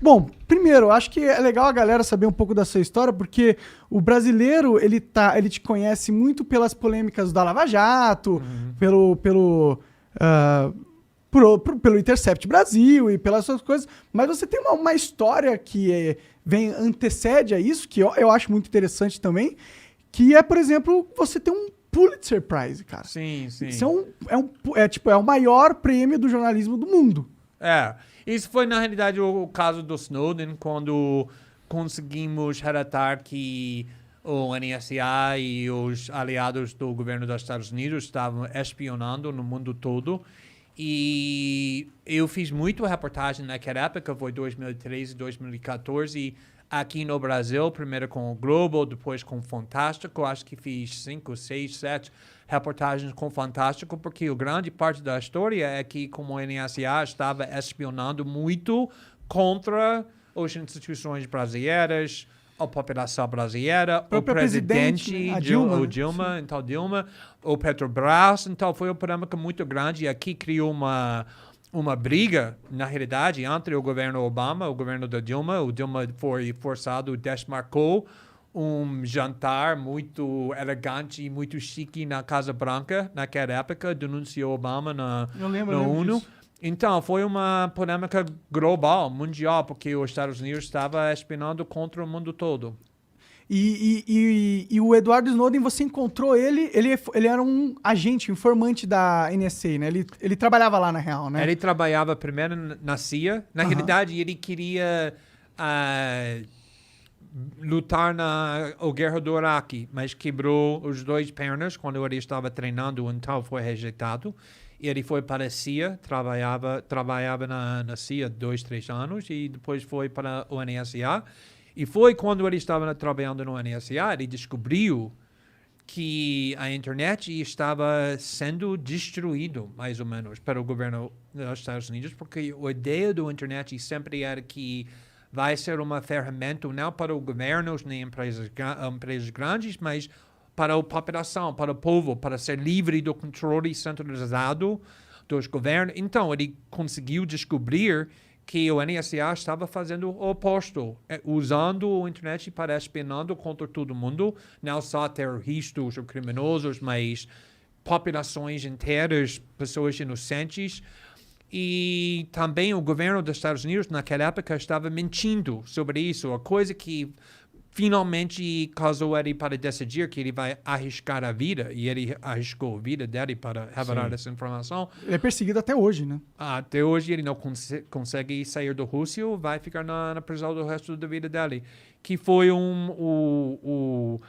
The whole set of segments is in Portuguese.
Bom, primeiro, eu acho que é legal a galera saber um pouco da sua história, porque o brasileiro, ele te conhece muito pelas polêmicas da Lava Jato, ah, pelo Intercept Brasil e pelas suas coisas, mas você tem uma história que antecede a isso, que eu acho muito interessante também, que é, por exemplo, você ter um Pulitzer Prize, cara. Sim. Isso é o maior prêmio do jornalismo do mundo. Isso foi, na realidade, o caso do Snowden, quando conseguimos relatar que o NSA e os aliados do governo dos Estados Unidos estavam espionando no mundo todo. E eu fiz muito reportagem naquela época, foi 2013, 2014, aqui no Brasil, primeiro com o Globo, depois com o Fantástico. Acho que fiz 5, 6, 7 reportagens com o Fantástico, porque a grande parte da história é que como o NSA estava espionando muito contra as instituições brasileiras, a população brasileira, o presidente, a Dilma, o Dilma, o Petrobras. Então foi uma polêmica muito grande e aqui criou uma briga, na realidade, entre o governo Obama e o governo da Dilma. O Dilma foi forçado, desmarcou um jantar muito elegante e muito chique na Casa Branca naquela época, denunciou Obama na ONU. Disso. Então, foi uma polêmica global, mundial, porque os Estados Unidos estava espionando contra o mundo todo. E o Edward Snowden, você encontrou ele era um agente, informante da NSA, né? Ele trabalhava lá, na real, né? Ele trabalhava primeiro na CIA. Na realidade, ele queria lutar na guerra do Iraque, mas quebrou os 2 pernas quando ele estava treinando, então foi rejeitado. Ele foi para a CIA, trabalhava na CIA 2, 3 anos e depois foi para o NSA. E foi quando ele estava trabalhando no NSA, ele descobriu que a internet estava sendo destruído, mais ou menos, para o governo dos Estados Unidos, porque a ideia da internet sempre era que vai ser uma ferramenta não para os governos nem empresas grandes, mas para a população, para o povo, para ser livre do controle centralizado dos governos. Então, ele conseguiu descobrir que o NSA estava fazendo o oposto, usando a internet para espionando contra todo mundo, não só terroristas ou criminosos, mas populações inteiras, pessoas inocentes. E também o governo dos Estados Unidos, naquela época, estava mentindo sobre isso, a coisa que finalmente causou ele para decidir que ele vai arriscar a vida, e ele arriscou a vida dele para revelar essa informação. Ele é perseguido até hoje, né? Até hoje ele não consegue sair da Rússia, vai ficar na prisão do resto da vida dele. Que foi o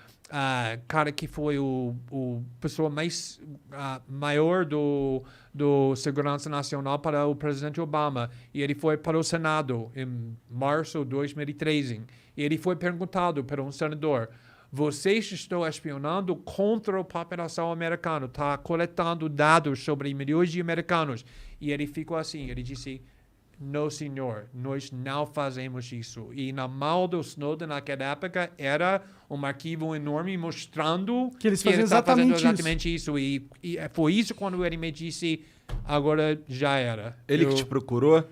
cara que foi o pessoa mais maior do Segurança Nacional para o presidente Obama. E ele foi para o Senado em março de 2013. E ele foi perguntado por um senador: vocês estão espionando contra a população americana, está coletando dados sobre milhões de americanos. E ele ficou assim, ele disse: não, senhor, nós não fazemos isso. E na mão do Snowden naquela época era um arquivo enorme mostrando que eles ele faziam fazendo exatamente isso. E foi isso quando ele me disse: agora já era. Ele que te procurou?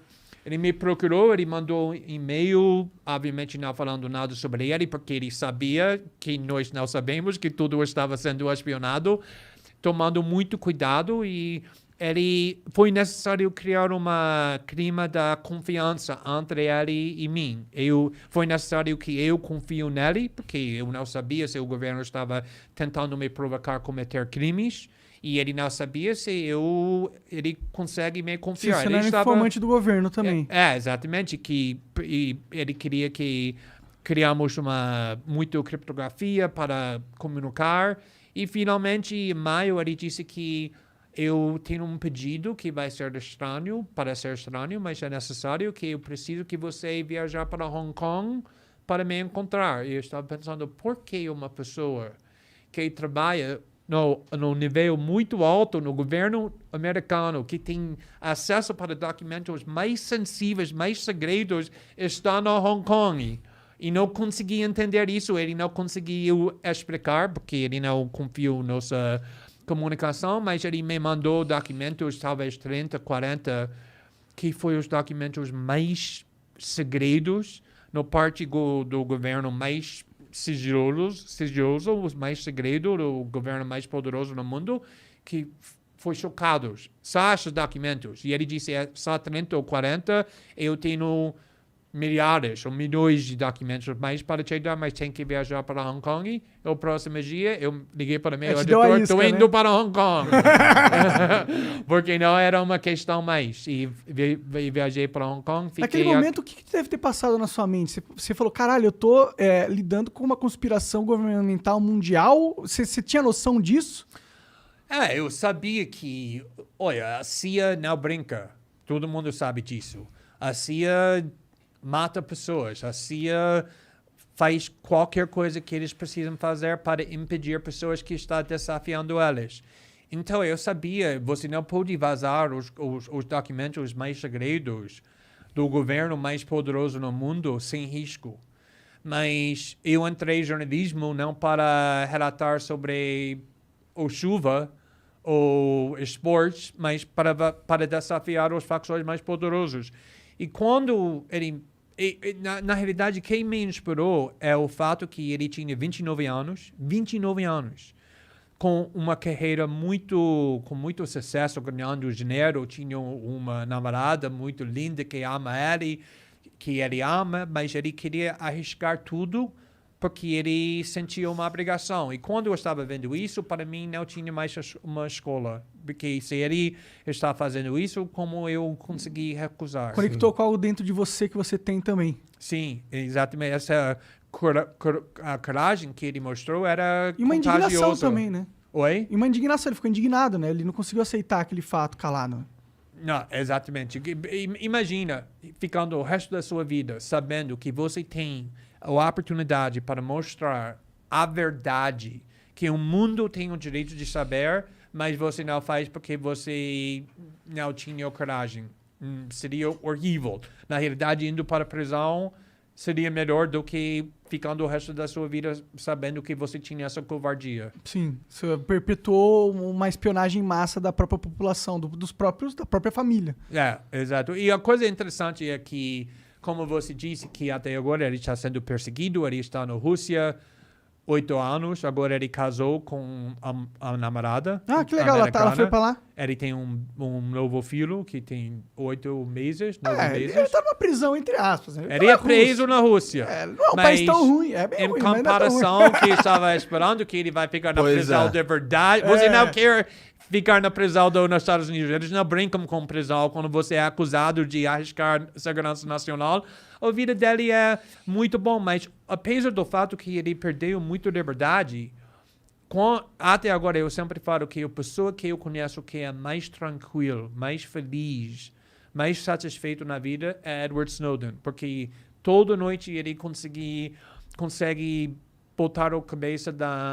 Ele me procurou, ele mandou um e-mail, obviamente não falando nada sobre ele, porque ele sabia que nós não sabemos, que tudo estava sendo espionado, tomando muito cuidado, e foi necessário criar uma clima da confiança entre ele e mim. Foi necessário que eu confio nele, porque eu não sabia se o governo estava tentando me provocar a cometer crimes. E ele não sabia se ele consegue me confiar. Ele era informante do governo também. Exatamente. E ele queria que criamos muita criptografia para comunicar. E finalmente, em maio, ele disse que eu tenho um pedido que vai ser estranho, mas é necessário, que eu preciso que você viajar para Hong Kong para me encontrar. E eu estava pensando, por que uma pessoa que trabalha no nível muito alto no governo americano, que tem acesso para documentos mais sensíveis, mais segredos, está no Hong Kong? E não consegui entender isso, ele não conseguiu explicar, porque ele não confiou na nossa comunicação, mas ele me mandou documentos, talvez 30, 40, que foi os documentos mais segredos no parte do governo mais sigiloso, os mais segredo do governo mais poderoso no mundo, que foi chocados. Só esses documentos. E ele disse, só 30 ou 40, eu tenho milhares ou milhões de documentos mais para te dar, mas tem que viajar para Hong Kong. E o próximo dia, eu liguei para meu editor, estou indo para Hong Kong. Porque não era uma questão mais. E viajei para Hong Kong. Naquele momento, o que deve ter passado na sua mente? Você falou, caralho, eu tô lidando com uma conspiração governamental mundial. Você tinha noção disso? Eu sabia que, olha, a CIA não brinca. Todo mundo sabe disso. A CIA mata pessoas. A CIA faz qualquer coisa que eles precisam fazer para impedir pessoas que estão desafiando eles. Então, eu sabia, você não pode vazar os documentos mais segredos do governo mais poderoso no mundo sem risco. Mas eu entrei em jornalismo não para relatar sobre ou chuva ou esportes, mas para desafiar os facções mais poderosos. E quando ele... Na realidade, quem me inspirou é o fato que ele tinha 29 anos, com uma carreira com muito sucesso, ganhando dinheiro, tinha uma namorada muito linda que ama ele, que ele ama, mas ele queria arriscar tudo porque ele sentia uma obrigação. E quando eu estava vendo isso, para mim não tinha mais uma escola. Porque se ele está fazendo isso, como eu consegui recusar? Conectou com algo dentro de você que você tem também. Sim, exatamente. Essa a coragem que ele mostrou era E uma contagiosa. indignação também, né? Oi? E uma indignação, ele ficou indignado, né? Ele não conseguiu aceitar aquele fato calado. Não, exatamente. Imagina ficando o resto da sua vida sabendo que você tem a oportunidade para mostrar a verdade, que o mundo tem o direito de saber, mas você não faz porque você não tinha coragem. Seria horrível. Na realidade, indo para a prisão seria melhor do que ficando o resto da sua vida sabendo que você tinha essa covardia. Sim, você perpetuou uma espionagem em massa da própria população, da própria família. Exato. E a coisa interessante é que, como você disse, que até agora ele está sendo perseguido, ele está na Rússia 8 anos, agora ele casou com a namorada. Ah, que legal, ela foi pra lá. Ele tem um novo filho que tem 8 meses, 9 meses. Ele tá numa prisão, entre aspas. Ele é preso na Rússia. Não é um país tão ruim, é bem ruim, em comparação que estava esperando que ele vai ficar na prisão de verdade. Você não quer ficar na prisão nos Estados Unidos. Eles não brincam com prisão quando você é acusado de arriscar segurança nacional. A vida dele é muito bom, mas apesar do fato que ele perdeu muito liberdade, até agora eu sempre falo que a pessoa que eu conheço que é mais tranquilo, mais feliz, mais satisfeito na vida é Edward Snowden, porque toda noite ele consegue botar a cabeça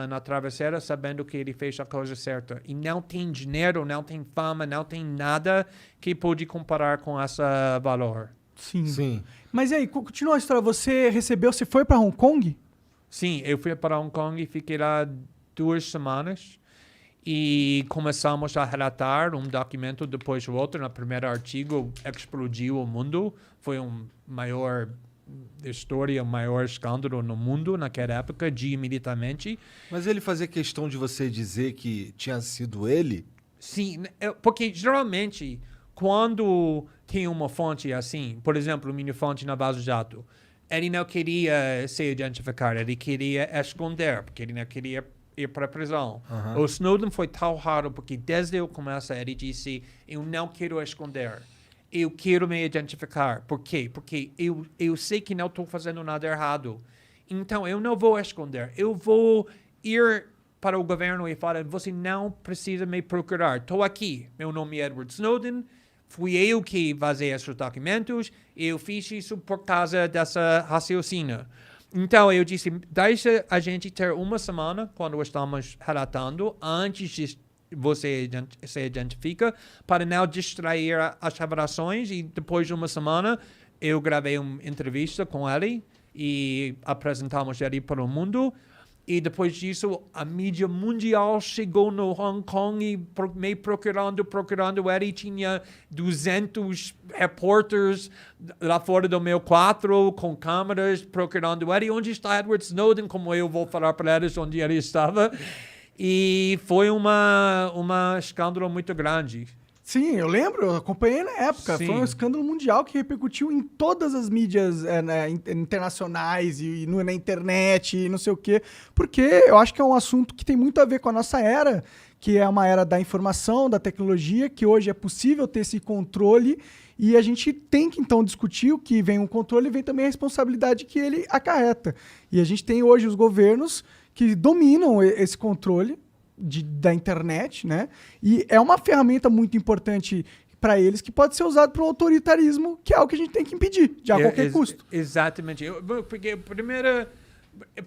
na travesseira sabendo que ele fez a coisa certa. E não tem dinheiro, não tem fama, não tem nada que pode comparar com esse valor. Sim. Mas e aí, continua a história. Você foi para Hong Kong? Sim, eu fui para Hong Kong e fiquei lá 2 semanas. E começamos a relatar um documento depois do outro. No primeiro artigo, explodiu o mundo. Foi maior escândalo no mundo naquela época, imediatamente. Mas ele fazia questão de você dizer que tinha sido ele? Sim, porque geralmente, quando tem uma fonte assim, por exemplo, minha fonte na Vaza Jato, ele não queria se identificar, ele queria esconder, porque ele não queria ir para a prisão. O Snowden foi tão raro, porque desde o começo ele disse, eu não quero esconder. Eu quero me identificar. Por quê? Porque eu sei que não estou fazendo nada errado. Então, eu não vou esconder. Eu vou ir para o governo e falar, você não precisa me procurar. Estou aqui. Meu nome é Edward Snowden. Fui eu que vazei esses documentos. Eu fiz isso por causa dessa raciocínio. Então, eu disse, deixa a gente ter uma semana, quando estamos relatando, antes de você se identifica, para não distrair as revelações. E depois de uma semana, eu gravei uma entrevista com ele e apresentamos ele para o mundo. E depois disso, a mídia mundial chegou no Hong Kong e me procurando ele. Tinha 200 repórteres lá fora do meu quarto com câmeras procurando ele. Onde está Edward Snowden? Como eu vou falar para eles onde ele estava. E foi um escândalo muito grande. Sim, eu lembro, eu acompanhei na época. Sim. Foi um escândalo mundial que repercutiu em todas as mídias internacionais e na internet e não sei o quê. Porque eu acho que é um assunto que tem muito a ver com a nossa era, que é uma era da informação, da tecnologia, que hoje é possível ter esse controle e a gente tem que então discutir o que vem o controle e vem também a responsabilidade que ele acarreta. E a gente tem hoje os governos que dominam esse controle da internet, né? E é uma ferramenta muito importante para eles que pode ser usado para o autoritarismo, que é algo que a gente tem que impedir, a qualquer custo. Exatamente. Porque primeiro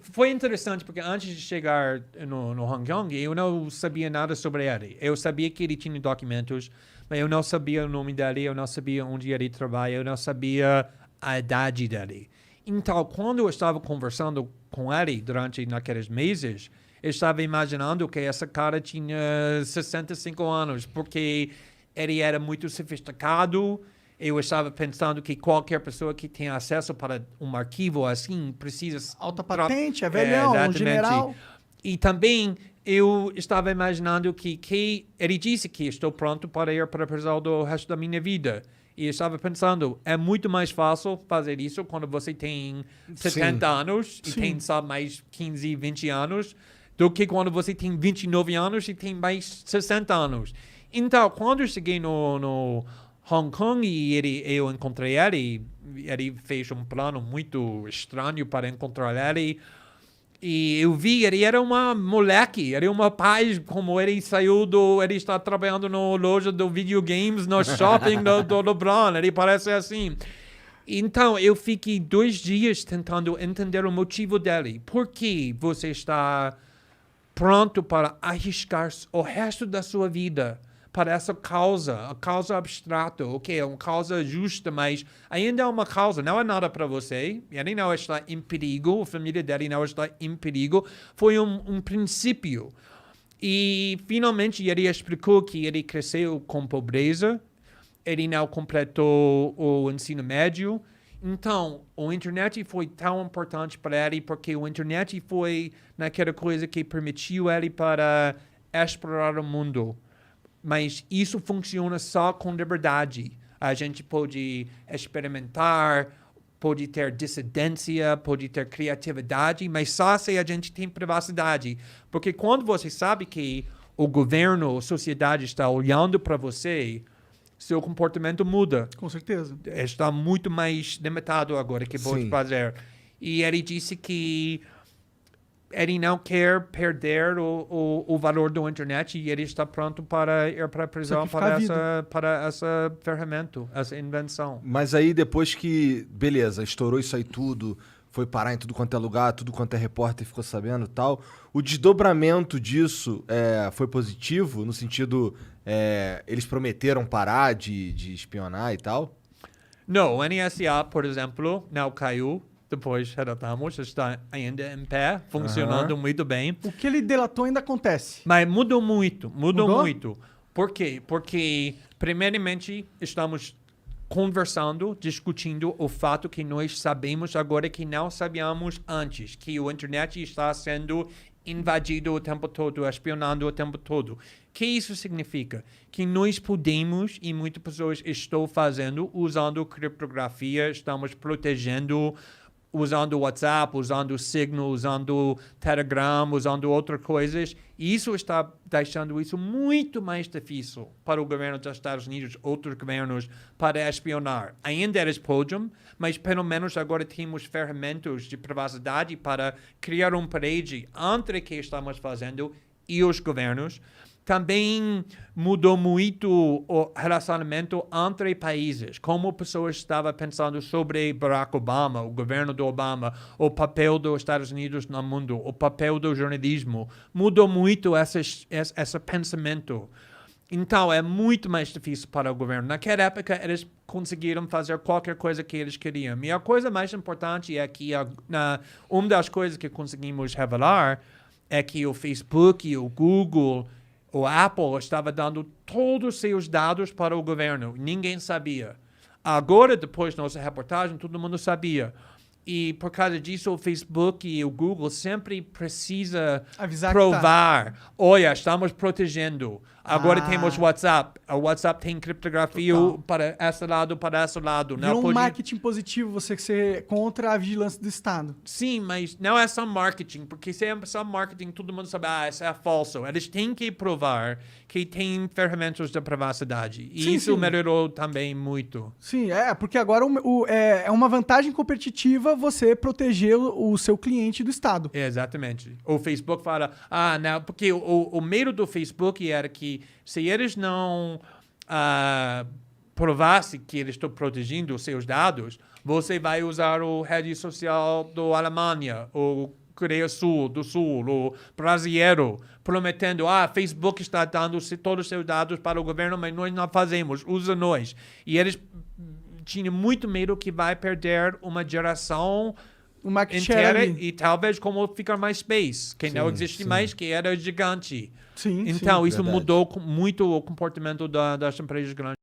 foi interessante, porque antes de chegar no Hong Kong, eu não sabia nada sobre ele. Eu sabia que ele tinha documentos, mas eu não sabia o nome dele, eu não sabia onde ele trabalha, eu não sabia a idade dele. Então, quando eu estava conversando com ele durante naqueles meses, eu estava imaginando que essa cara tinha 65 anos, porque ele era muito sofisticado. Eu estava pensando que qualquer pessoa que tenha acesso para um arquivo assim precisa... Alta patente, é velhão, um general. E também eu estava imaginando que ele disse que estou pronto para ir para a prisão do resto da minha vida. E eu estava pensando, é muito mais fácil fazer isso quando você tem 70 anos e tem só mais 15, 20 anos, do que quando você tem 29 anos e tem mais 60 anos. Então, quando eu cheguei no Hong Kong e eu encontrei ele fez um plano muito estranho para encontrar ele. E eu vi, ele era uma moleque, ele era uma paz, como ele ele está trabalhando na loja de videogames no shopping do LeBron, ele parece assim. Então, eu fiquei 2 dias tentando entender o motivo dele. Por que você está pronto para arriscar o resto da sua vida para essa causa, a causa abstrata, ok, é uma causa justa, mas ainda é uma causa, não é nada para você, ele não está em perigo, a família dele não está em perigo, foi um princípio. E, finalmente, ele explicou que ele cresceu com pobreza, ele não completou o ensino médio, então, a internet foi tão importante para ele, porque a internet foi naquela coisa que permitiu ele para explorar o mundo. Mas isso funciona só com liberdade. A gente pode experimentar, pode ter dissidência, pode ter criatividade, mas só se a gente tem privacidade. Porque quando você sabe que o governo, a sociedade está olhando para você, seu comportamento muda. Com certeza. Está muito mais limitado agora que pode fazer. E ele disse que ele não quer perder o valor da internet e ele está pronto para ir para a prisão para essa ferramenta, essa invenção. Mas aí depois que, beleza, estourou isso aí tudo, foi parar em tudo quanto é lugar, tudo quanto é repórter ficou sabendo e tal, o desdobramento disso foi positivo, no sentido, eles prometeram parar de espionar e tal? Não, o NSA, por exemplo, não caiu. Depois relatamos, está ainda em pé, funcionando muito bem. O que ele delatou ainda acontece. Mas mudou muito. Por quê? Porque, primeiramente, estamos conversando, discutindo o fato que nós sabemos agora que não sabíamos antes, que a internet está sendo invadido o tempo todo, espionando o tempo todo. O que isso significa? Que nós podemos, e muitas pessoas estão fazendo, usando criptografia, estamos protegendo, usando o WhatsApp, usando o Signal, usando o Telegram, usando outras coisas. E isso está deixando isso muito mais difícil para o governo dos Estados Unidos, outros governos, para espionar. Ainda eles podem, mas pelo menos agora temos ferramentas de privacidade para criar uma parede entre o que estamos fazendo e os governos. Também mudou muito o relacionamento entre países, como pessoas estavam pensando sobre Barack Obama, o governo do Obama, o papel dos Estados Unidos no mundo, o papel do jornalismo. Mudou muito esse pensamento. Então, é muito mais difícil para o governo. Naquela época, eles conseguiram fazer qualquer coisa que eles queriam. E a coisa mais importante é que uma das coisas que conseguimos revelar é que o Facebook, o Google, o Apple estava dando todos os seus dados para o governo. Ninguém sabia. Agora, depois da nossa reportagem, todo mundo sabia. E por causa disso, o Facebook e o Google sempre precisa Avisar provar. Olha, estamos protegendo. Agora temos WhatsApp. O WhatsApp tem criptografia para esse lado. Não Virou um pode... marketing positivo você ser contra a vigilância do Estado. Sim, mas não é só marketing, porque se é só marketing, todo mundo sabe, isso é falso. Eles têm que provar que tem ferramentas de privacidade. E isso melhorou também muito. Sim, porque agora é uma vantagem competitiva você proteger o seu cliente do Estado. Exatamente. O Facebook fala, não, porque o medo do Facebook era que se eles não provassem que eles estão protegendo os seus dados, você vai usar a rede social da Alemanha, o Coreia do Sul, o brasileiro, prometendo, Facebook está dando todos os seus dados para o governo, mas nós não fazemos, usa nós. E eles tinham muito medo que vai perder uma geração inteira e talvez como ficar MySpace, que não existe mais, que era gigante. Então, isso mudou muito o comportamento das empresas grandes.